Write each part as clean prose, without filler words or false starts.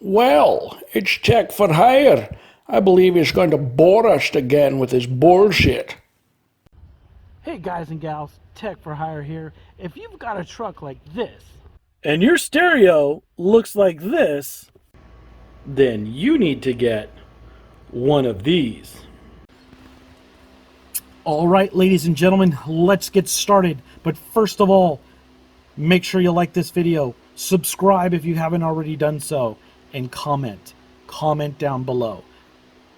Well, it's Tech for Hire. I believe he's going to bore us again with his bullshit. Hey guys and gals, Tech for Hire here. If you've got a truck like this, and your stereo looks like this, then you need to get one of these. all right, ladies and gentlemen, let's get started. But first of all, make sure you like this video, subscribe if you haven't already done so, and comment down below.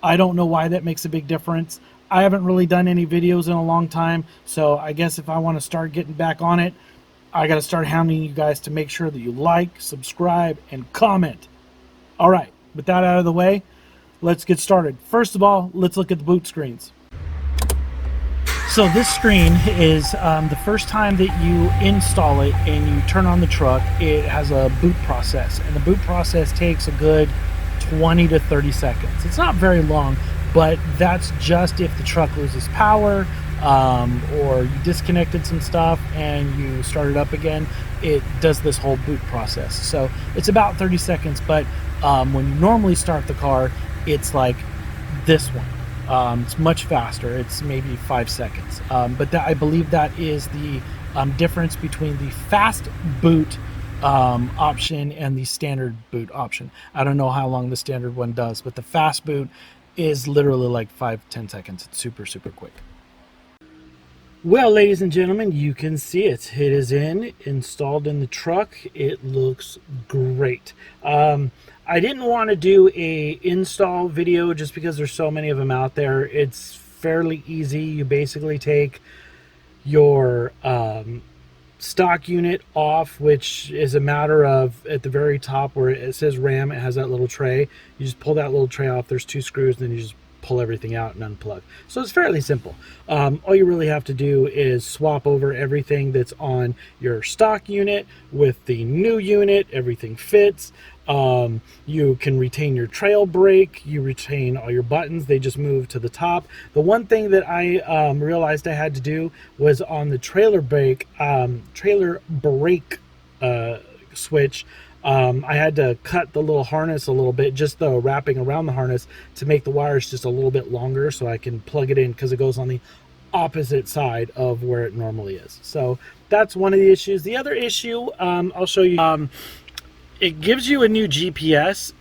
I don't know why that makes a big difference. I haven't really done any videos in a long time, so I guess if I want to start getting back on it, I got to start hounding you guys to make sure that you like, subscribe, and comment. All right, with that out of the way, let's get started. First of all, let's look at the boot screens. So this screen is the first time that you install it and you turn on the truck, it has a boot process, and the boot process takes a good 20 to 30 seconds. It's not very long, but that's just if the truck loses power or you disconnected some stuff and you start it up again. It does this whole boot process. So it's about 30 seconds, but when you normally start the car, it's like this one. It's much faster. It's maybe 5 seconds. But I believe that is the difference between the fast boot option and the standard boot option. I don't know how long the standard one does, but the fast boot is literally like 5-10 seconds. It's super quick. Well, ladies and gentlemen, you can see it. It is installed in the truck. It looks great. I didn't want to do a install video just because there's so many of them out there. It's fairly easy. You basically take your stock unit off, which is a matter of at the very top where it says RAM, it has that little tray. You just pull that little tray off. There's 2 screws, and then you just pull everything out and unplug. So it's fairly simple. All you really have to do is swap over everything that's on your stock unit with the new unit. Everything fits. You can retain your trail brake, you retain all your buttons, they just move to the top. The one thing that I realized I had to do was on the trailer brake switch. I had to cut the little harness a little bit, just the wrapping around the harness, to make the wires just a little bit longer so I can plug it in, because it goes on the opposite side of where it normally is. So that's one of the issues. The other issue, I'll show you. It gives you a new GPS,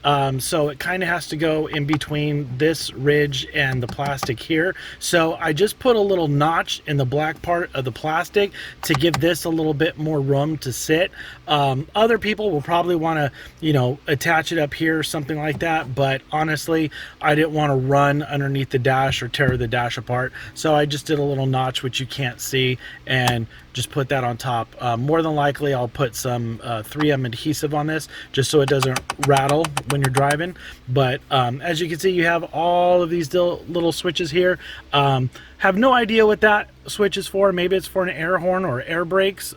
so it kind of has to go in between this ridge and the plastic here. So I just put a little notch in the black part of the plastic to give this a little bit more room to sit. Other people will probably want to, attach it up here or something like that, but honestly, I didn't want to run underneath the dash or tear the dash apart. So I just did a little notch, which you can't see, and just put that on top. More than likely, I'll put some 3M adhesive on this, just so it doesn't rattle when you're driving. But as you can see, you have all of these little switches here. Have no idea what that switch is for. Maybe it's for an air horn or air brakes.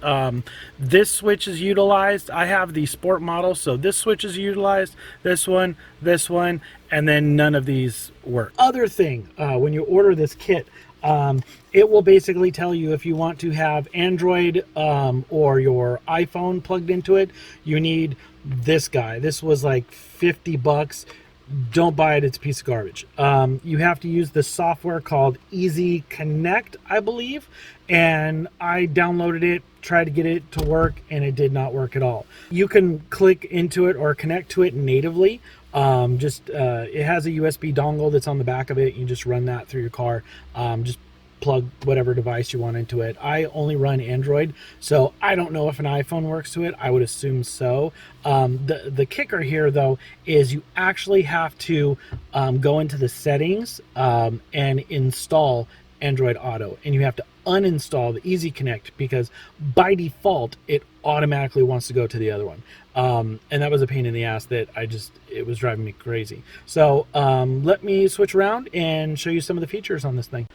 This switch is utilized. I have the sport model, so this switch is utilized, this one, and then none of these work. Other thing, when you order this kit, it will basically tell you if you want to have Android or your iPhone plugged into it, you need this guy. This was like 50 bucks. Don't buy it. It's a piece of garbage. You have to use the software called Easy Connect, I believe. And I downloaded it, tried to get it to work, and it did not work at all. You can click into it or connect to it natively. It has a USB dongle that's on the back of it. You just run that through your car. Just plug whatever device you want into it. I only run Android, so I don't know if an iPhone works to it. I would assume so. The kicker here, though, is you actually have to go into the settings and install Android Auto, and you have to uninstall the Easy Connect, because by default it automatically wants to go to the other one. And that was a pain in the ass that it was driving me crazy. So let me switch around and show you some of the features on this thing.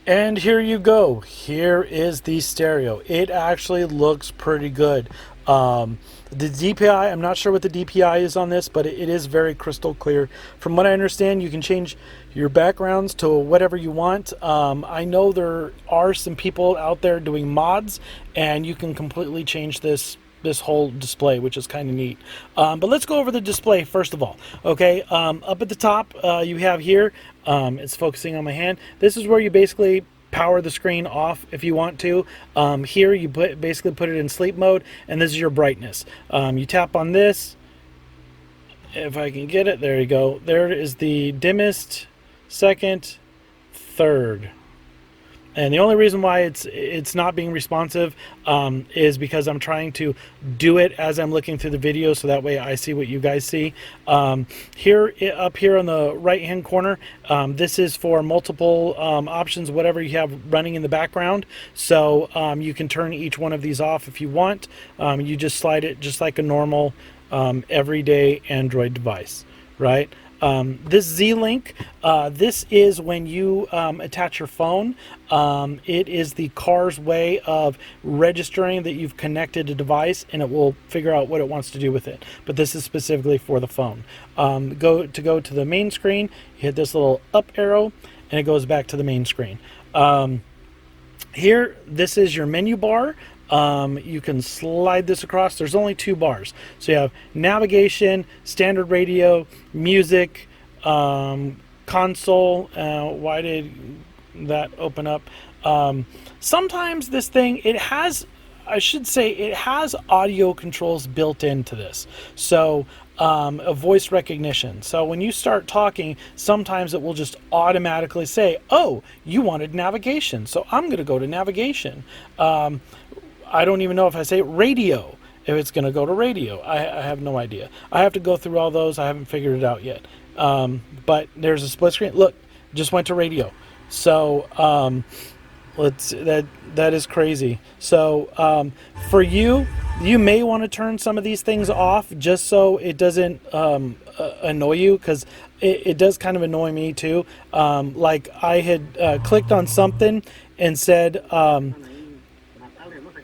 And here you go. Here is the stereo. It actually looks pretty good. The DPI, I'm not sure what the DPI is on this, but it is very crystal clear. From what I understand, you can change your backgrounds to whatever you want. I know there are some people out there doing mods, and you can completely change this this whole display, which is kind of neat. But let's go over the display first of all. Okay, up at the top, you have here, it's focusing on my hand. This is where you basically power the screen off if you want to. Here you basically put it in sleep mode, and this is your brightness. You tap on this. If I can get it, there you go. There is the dimmest, second, third. And the only reason why it's not being responsive is because I'm trying to do it as I'm looking through the video, so that way I see what you guys see. Here, up here on the right hand corner, this is for multiple options, whatever you have running in the background. So you can turn each one of these off if you want. You just slide it just like a normal everyday Android device, right? This Z-Link, this is when you attach your phone. It is the car's way of registering that you've connected a device, and it will figure out what it wants to do with it. But this is specifically for the phone. Go to the main screen, you hit this little up arrow, and it goes back to the main screen. Here, this is your menu bar. You can slide this across. There's only 2 bars. So you have navigation, standard radio, music, console. Why did that open up? Sometimes this thing, it has audio controls built into this. So a voice recognition. So when you start talking, sometimes it will just automatically say, oh, you wanted navigation. So I'm going to go to navigation. I don't even know if I say radio, if it's going to go to radio. I have no idea. I have to go through all those. I haven't figured it out yet. But there's a split screen. Look, just went to radio. So that is crazy. So for you may want to turn some of these things off just so it doesn't annoy you, because it does kind of annoy me too. Like I had clicked on something and said,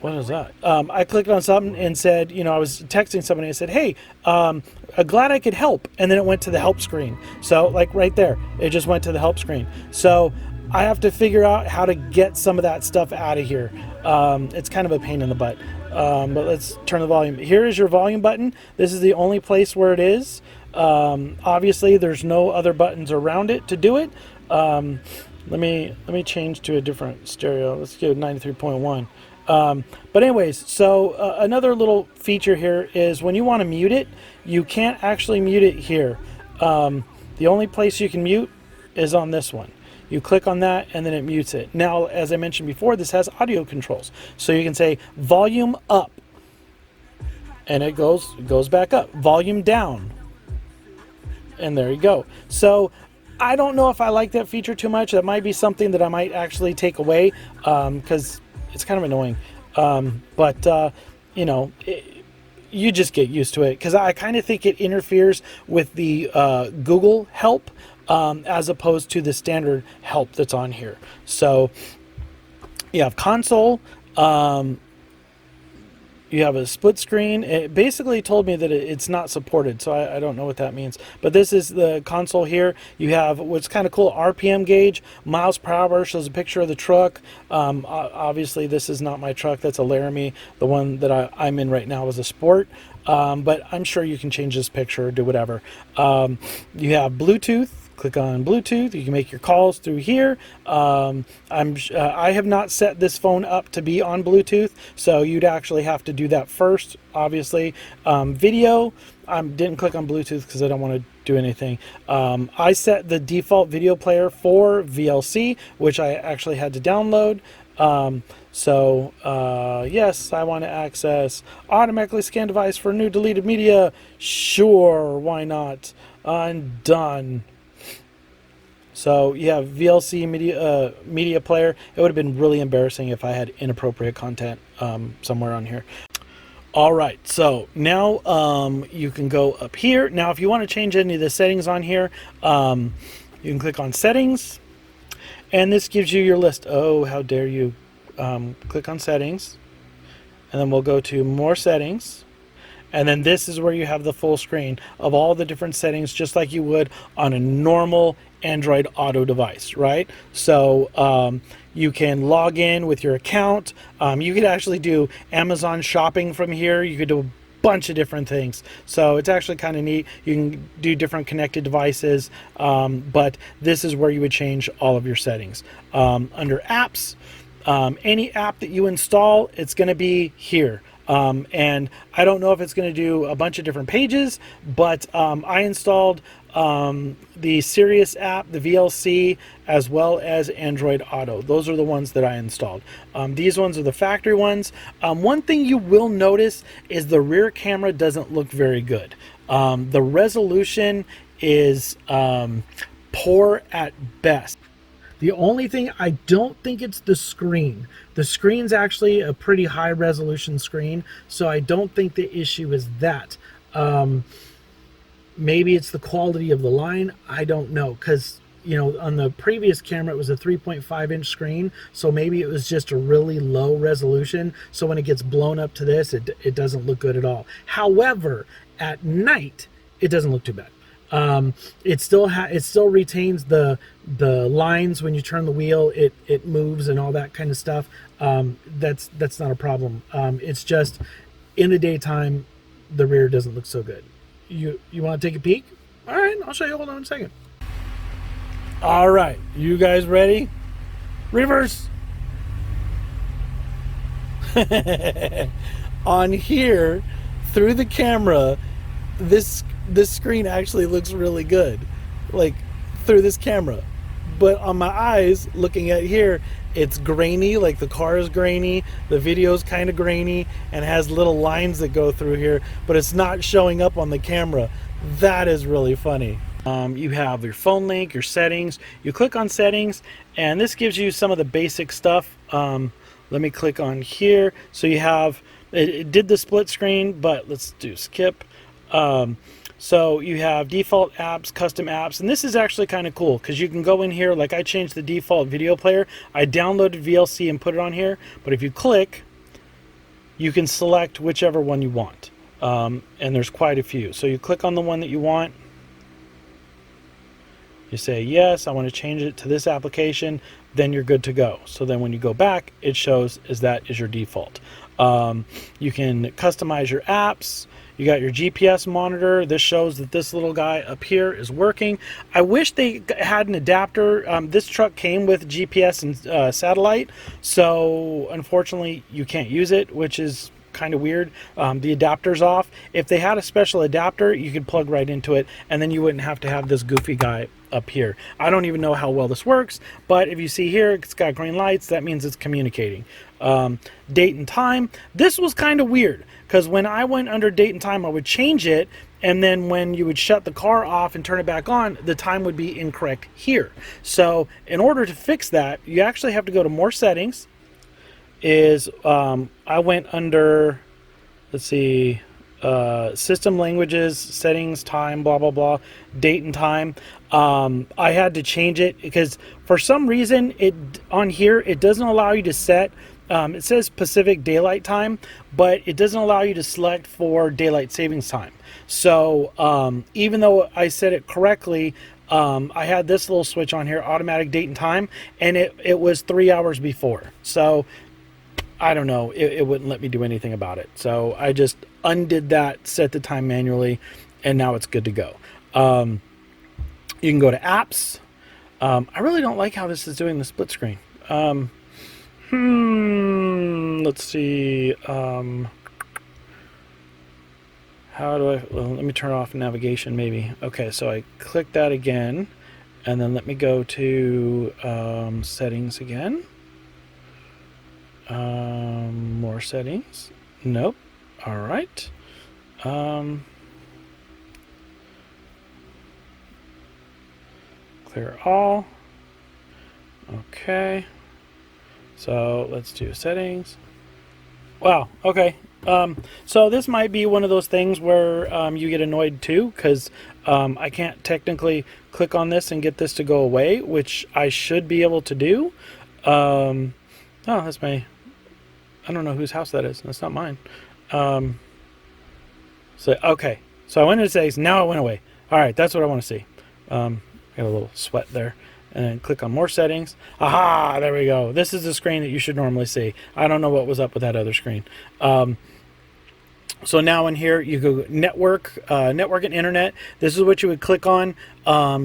what is that? I clicked on something and said, I was texting somebody and said, hey, I'm glad I could help. And then it went to the help screen. So like right there, it just went to the help screen. So I have to figure out how to get some of that stuff out of here. It's kind of a pain in the butt. But let's turn the volume. Here is your volume button. This is the only place where it is. Obviously, there's no other buttons around it to do it. Let me change to a different stereo. Let's go 93.1. But anyways, so another little feature here is when you want to mute it, you can't actually mute it here. The only place you can mute is on this one. You click on that and then it mutes it. Now, as I mentioned before, this has audio controls. So you can say volume up and it goes back up. Volume down. And there you go. So I don't know if I like that feature too much. That might be something that I might actually take away, because it's kind of annoying. You just get used to it, because I kind of think it interferes with the Google help as opposed to the standard help that's on here. So you have console, you have a split screen. It basically told me that it's not supported, so I don't know what that means. But this is the console here. You have what's kind of cool, RPM gauge, miles per hour, shows a picture of the truck. Obviously, this is not my truck. That's a Laramie. The one that I'm in right now is a Sport. But I'm sure you can change this picture or do whatever. You have Bluetooth. Click on Bluetooth. You can make your calls through here. I have not set this phone up to be on Bluetooth, so you'd actually have to do that first, obviously. Video, I didn't click on Bluetooth because I don't want to do anything. I set the default video player for VLC, which I actually had to download. Yes, I want to access automatically scan device for new deleted media. Sure, why not? I'm done. So you have VLC media player. It would have been really embarrassing if I had inappropriate content somewhere on here. All right, so now you can go up here. Now, if you want to change any of the settings on here, you can click on settings, and this gives you your list. Oh, how dare you! Click on settings, and then we'll go to more settings. And then this is where you have the full screen of all the different settings, just like you would on a normal Android Auto device, right? So you can log in with your account. You could actually do Amazon shopping from here. You could do a bunch of different things. So it's actually kind of neat. You can do different connected devices, but this is where you would change all of your settings. Under apps, any app that you install, it's going to be here. And I don't know if it's going to do a bunch of different pages, but I installed the Sirius app, the VLC, as well as Android Auto. Those are the ones that I installed. These ones are the factory ones. One thing you will notice is the rear camera doesn't look very good. The resolution is poor at best. The only thing, I don't think it's the screen. The screen's actually a pretty high resolution screen, so I don't think the issue is that. Maybe it's the quality of the line. I don't know, because you know, on the previous camera it was a 3.5-inch screen, so maybe it was just a really low resolution, so when it gets blown up to this, it doesn't look good at all. However, at night it doesn't look too bad. It still retains the lines. When you turn the wheel, it moves and all that kind of stuff. That's not a problem. It's just in the daytime the rear doesn't look so good. You want to take a peek? All right, I'll show you. Hold on a second. All right, you guys ready? Reverse. On here, through the camera, this screen actually looks really good, like through this camera, but on my eyes looking at here, it's grainy, like the car is grainy, the video is kind of grainy, and has little lines that go through here, but it's not showing up on the camera. That is really funny. You have your phone link, your settings. You click on settings, and this gives you some of the basic stuff. Let me click on here. So you have, it did the split screen, but let's do skip. So you have default apps, custom apps, and this is actually kind of cool because you can go in here, like I changed the default video player. I downloaded VLC and put it on here, but if you click, you can select whichever one you want. And there's quite a few. So you click on the one that you want. You say, yes, I want to change it to this application, then you're good to go. So then when you go back, it shows as that is your default. You can customize your apps. You got your GPS monitor. This shows that this little guy up here is working. I wish they had an adapter. This truck came with GPS and satellite, so unfortunately you can't use it, which is kind of weird. The adapter's off. If they had a special adapter, you could plug right into it, and then you wouldn't have to have this goofy guy up here. I don't even know how well this works, but if you see here, it's got green lights. That means it's communicating. Date and time. This was kind of weird because when I went under date and time, I would change it, and then when you would shut the car off and turn it back on, the time would be incorrect here. So in order to fix that, you actually have to go to more settings. I went under, let's see, system languages, settings, time, blah, blah, blah, date and time. I had to change it because for some reason on here, it doesn't allow you to set, it says Pacific Daylight Time, but it doesn't allow you to select for daylight savings time. So even though I said it correctly, I had this little switch on here, automatic date and time, and it was 3 hours before. So I don't know, it wouldn't let me do anything about it. So I just undid that, set the time manually, and now it's good to go. You can go to apps. I really don't like how this is doing the split screen. Let's see. How do I, well, let me turn off navigation maybe. Okay, so I click that again, and then let me go to settings again. More settings. Nope. All right. Clear all. Okay. So let's do settings. Wow. Okay. So this might be one of those things where you get annoyed too, because I can't technically click on this and get this to go away, which I should be able to do. Oh, that's my, I don't know whose house that is. That's not mine. So, okay. So I went into settings. Now it went away. All right. That's what I want to see. Got a little sweat there. And then click on more settings. Aha, there we go. This is the screen that you should normally see. I don't know what was up with that other screen. So now in here, you go network and internet. This is what you would click on.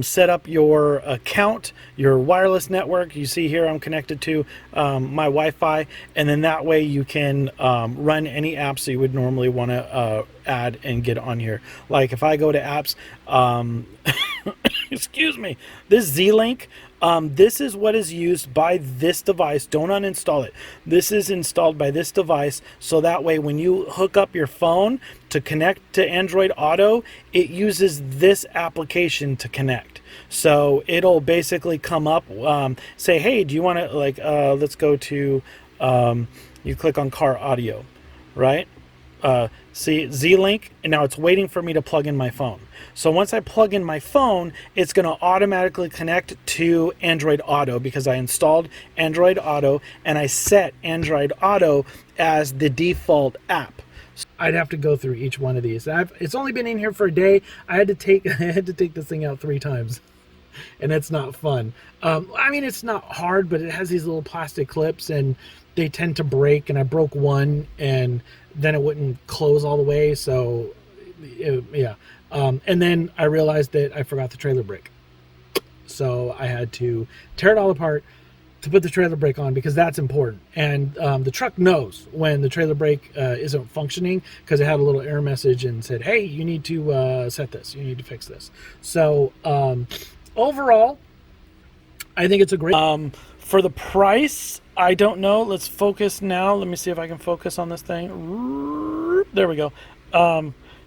Set up your account, your wireless network. You see here I'm connected to my Wi-Fi, and then that way you can run any apps that you would normally want to add and get on here. Like if I go to apps, excuse me, this Z-Link. This is what is used by this device. Don't uninstall it. This is installed by this device, so that way when you hook up your phone to connect to Android Auto, it uses this application to connect. So it'll basically come up, say, hey, do you want to, like, let's go to, you click on car audio, right? See Z-Link, and now it's waiting for me to plug in my phone. So once I plug in my phone, it's going to automatically connect to Android Auto because I installed Android Auto and I set Android Auto as the default app. I'd have to go through each one of these. It's only been in here for a day. I had to take this thing out 3 times. And it's not fun. I mean, it's not hard, but it has these little plastic clips and they tend to break, and I broke one and then it wouldn't close all the way. So yeah. And then I realized that I forgot the trailer brake. So I had to tear it all apart to put the trailer brake on because that's important. And the truck knows when the trailer brake isn't functioning because it had a little error message and said, hey, you need to set this. You need to fix this. So overall, I think it's a great... for the price, I don't know. Let's focus now. Let me see if I can focus on this thing. There we go.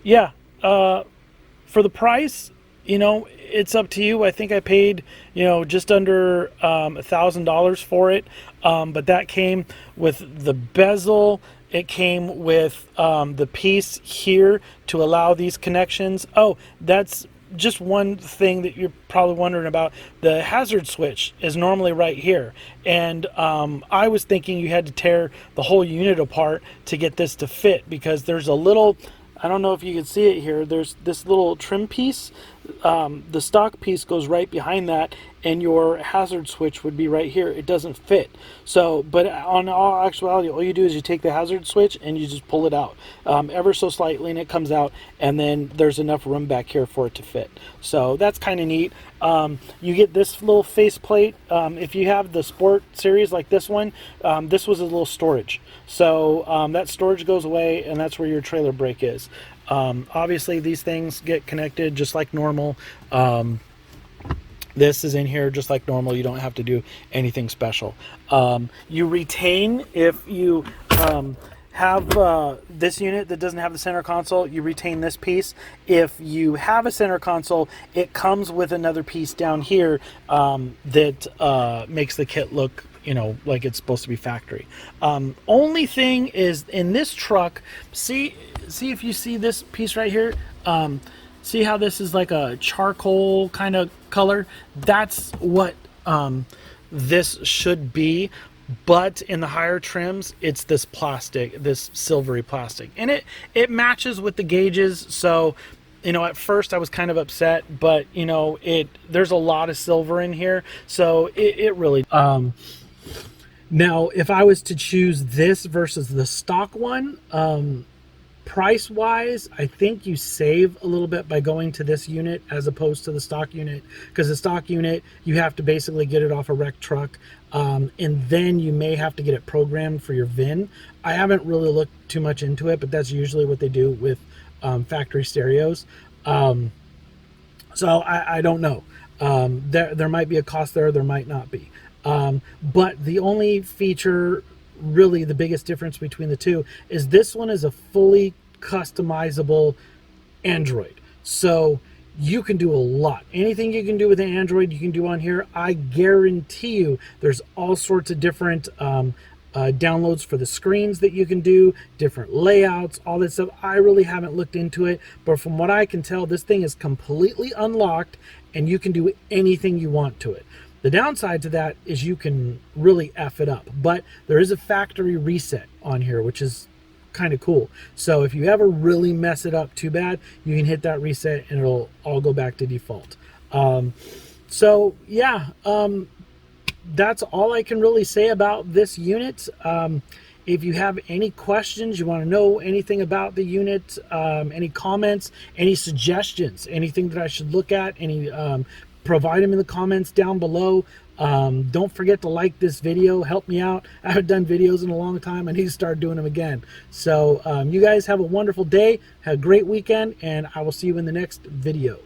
Yeah. For the price, you know, it's up to you. I think I paid, you know, just under $1,000 for it. But that came with the bezel. It came with the piece here to allow these connections. Oh, that's just one thing that you're probably wondering about. The hazard switch is normally right here, and I was thinking you had to tear the whole unit apart to get this to fit because there's a little, I don't know if you can see it here, there's this little trim piece. The stock piece goes right behind that, and your hazard switch would be right here. It doesn't fit. So, but on all actuality, all you do is you take the hazard switch and you just pull it out ever so slightly, and it comes out, and then there's enough room back here for it to fit. So that's kind of neat. You get this little face plate. If you have the Sport series like this one, this was a little storage. So that storage goes away, and that's where your trailer brake is. Obviously these things get connected just like normal. This is in here just like normal. You don't have to do anything special. You retain, if you have this unit that doesn't have the center console, you retain this piece. If you have a center console, it comes with another piece down here that makes the kit look, you know, like it's supposed to be factory. Only thing is in this truck, see if you see this piece right here, see how this is like a charcoal kind of color? That's what this should be, but in the higher trims, it's this plastic, this silvery plastic, and it matches with the gauges. So, you know, at first I was kind of upset, but you know, there's a lot of silver in here, so it really. Now, if I was to choose this versus the stock one, price wise, I think you save a little bit by going to this unit as opposed to the stock unit, because the stock unit, you have to basically get it off a wrecked truck, and then you may have to get it programmed for your VIN. I haven't really looked too much into it, but that's usually what they do with factory stereos. So I don't know. There might be a cost there might not be. But the only feature, really the biggest difference between the two, is this one is a fully customizable Android. So you can do a lot. Anything you can do with an Android, you can do on here. I guarantee you there's all sorts of different downloads for the screens that you can do, different layouts, all that stuff. I really haven't looked into it, but from what I can tell, this thing is completely unlocked and you can do anything you want to it. The downside to that is you can really F it up, but there is a factory reset on here, which is kind of cool. So if you ever really mess it up too bad, you can hit that reset and it'll all go back to default. So yeah, that's all I can really say about this unit. If you have any questions, you want to know anything about the unit, any comments, any suggestions, anything that I should look at, provide them in the comments down below. Don't forget to like this video. Help me out. I haven't done videos in a long time. I need to start doing them again. So you guys have a wonderful day. Have a great weekend, and I will see you in the next video.